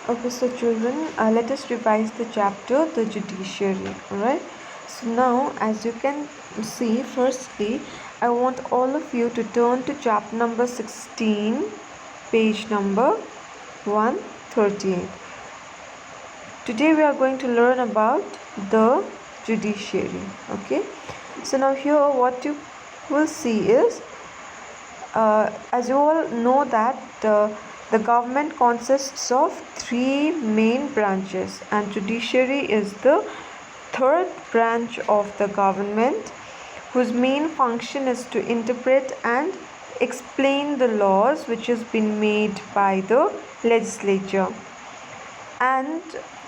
Okay, so children, let us revise the chapter, the judiciary. Alright. So now, as you can see, firstly, I want all of you to turn to chapter number 16, page number 138. Today we are going to learn about the judiciary. Okay. So now here, what you will see is, as you all know that the government consists of three main branches, and judiciary is the third branch of the government, whose main function is to interpret and explain the laws which has been made by the legislature, and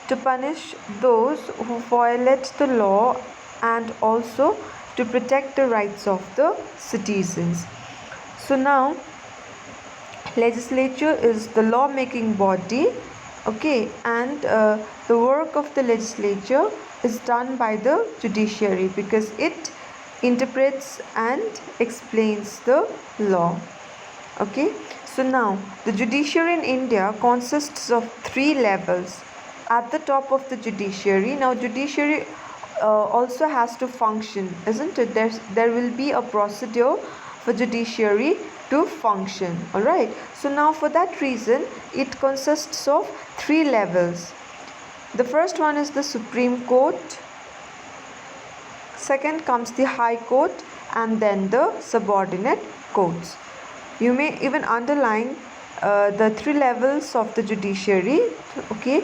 to punish those who violate the law, and also to protect the rights of the citizens. So now, legislature is the law making body, okay, and the work of the legislature is done by the judiciary because it interprets and explains the law. Okay, so now the judiciary in India consists of three levels. At the top of the judiciary, now judiciary also has to function, isn't it? There will be a procedure for judiciary to function. All right, so now for that reason it consists of three levels. The first one is the Supreme Court, second comes the High Court, and then the subordinate courts. You may even underline the three levels of the judiciary. Okay,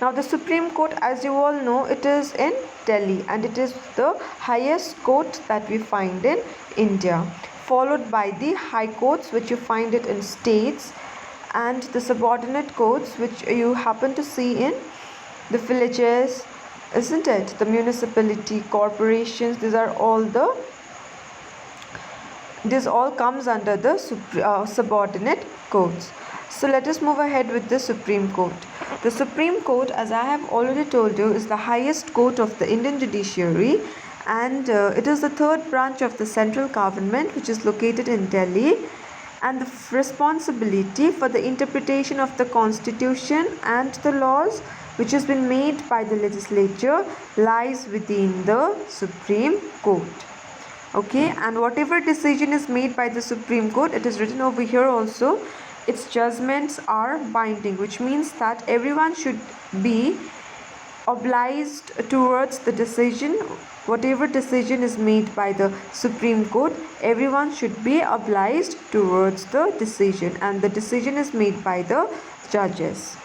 now the Supreme Court, as you all know, it is in Delhi, and it is the highest court that we find in India, followed by the high courts, which you find it in states, and the subordinate courts, which you happen to see in the villages, isn't it? The municipality, corporations, this all comes under the subordinate courts. So let us move ahead with the Supreme Court. The Supreme Court, as I have already told you, is the highest court of the Indian judiciary, and it is the third branch of the central government, which is located in Delhi, and the responsibility for the interpretation of the constitution and the laws which has been made by the legislature lies within the Supreme Court. Okay, and whatever decision is made by the Supreme Court, it is written over here also, its judgments are binding, which means that everyone should be obliged towards the decision. Whatever decision is made by the Supreme Court, everyone should be obliged towards the decision, and the decision is made by the judges.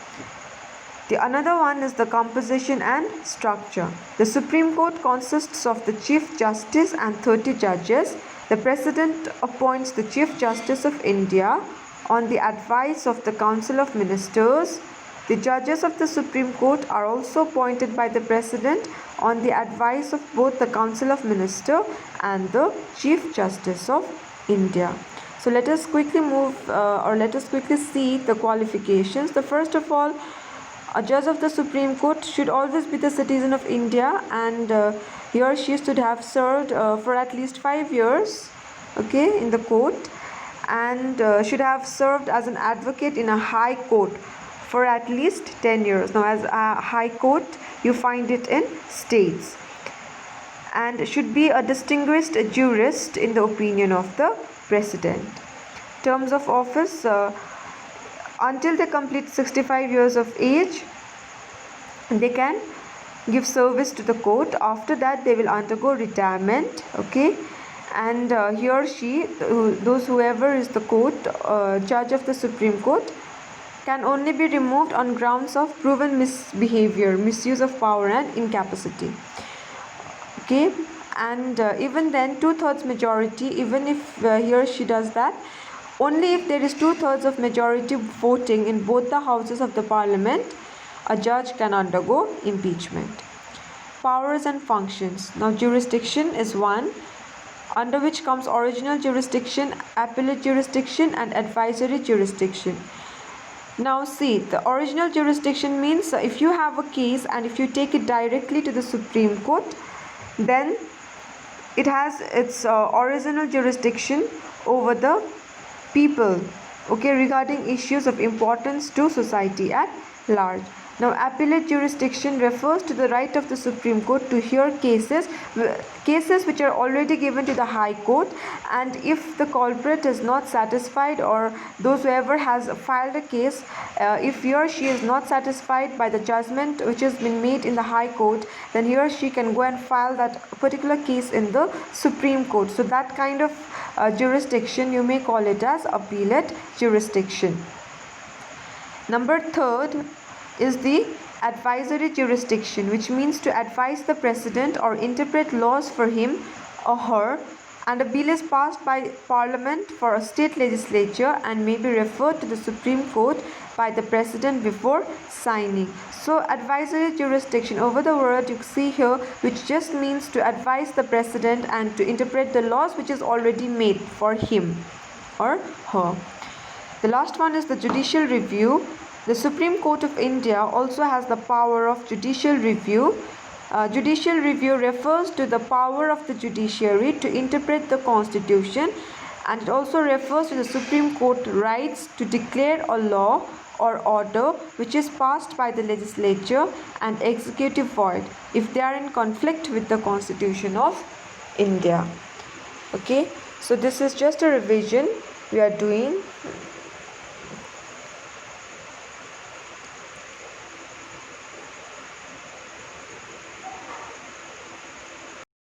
The another one is the composition and structure. The Supreme Court consists of the Chief Justice and 30 judges. The President appoints the Chief Justice of India on the advice of the Council of Ministers. The judges of the Supreme Court are also appointed by the President on the advice of both the Council of Ministers and the Chief Justice of India. So let us quickly let us quickly see the qualifications. The first of all, a judge of the Supreme Court should always be the citizen of India, and he or she should have served for at least 5 years, okay, in the court, and should have served as an advocate in a high court for at least 10 years. Now, as a high court, you find it in states, and should be a distinguished jurist in the opinion of the president. Terms of office, until they complete 65 years of age, they can give service to the court. After that, they will undergo retirement, okay, and he or she, whoever is the court judge of the Supreme Court, can only be removed on grounds of proven misbehavior, misuse of power, and incapacity. Okay, and even then, 2/3 majority, even if he or she does that, only if there is 2/3 of majority voting in both the houses of the parliament, a judge can undergo impeachment. Powers and functions. Now, jurisdiction is one, under which comes original jurisdiction, appellate jurisdiction, and advisory jurisdiction. Now see, the original jurisdiction means if you have a case and if you take it directly to the Supreme Court, then it has its original jurisdiction over the people, okay, regarding issues of importance to society at large. Now, appellate jurisdiction refers to the right of the Supreme Court to hear cases which are already given to the High Court, and if the culprit is not satisfied, or those whoever has filed a case, if he or she is not satisfied by the judgment which has been made in the High Court, then he or she can go and file that particular case in the Supreme Court. So that kind of jurisdiction, you may call it as appellate jurisdiction. Number third is the advisory jurisdiction, which means to advise the president or interpret laws for him or her, and a bill is passed by Parliament for a state legislature and may be referred to the Supreme Court by the president before signing. So advisory jurisdiction, over the word you see here, which just means to advise the president and to interpret the laws which is already made for him or her. The last one is the judicial review. The Supreme Court of India also has the power of judicial review. Judicial review refers to the power of the judiciary to interpret the constitution, and it also refers to the Supreme Court rights to declare a law or order which is passed by the legislature and executive void if they are in conflict with the Constitution of India. Okay, so this is just a revision we are doing.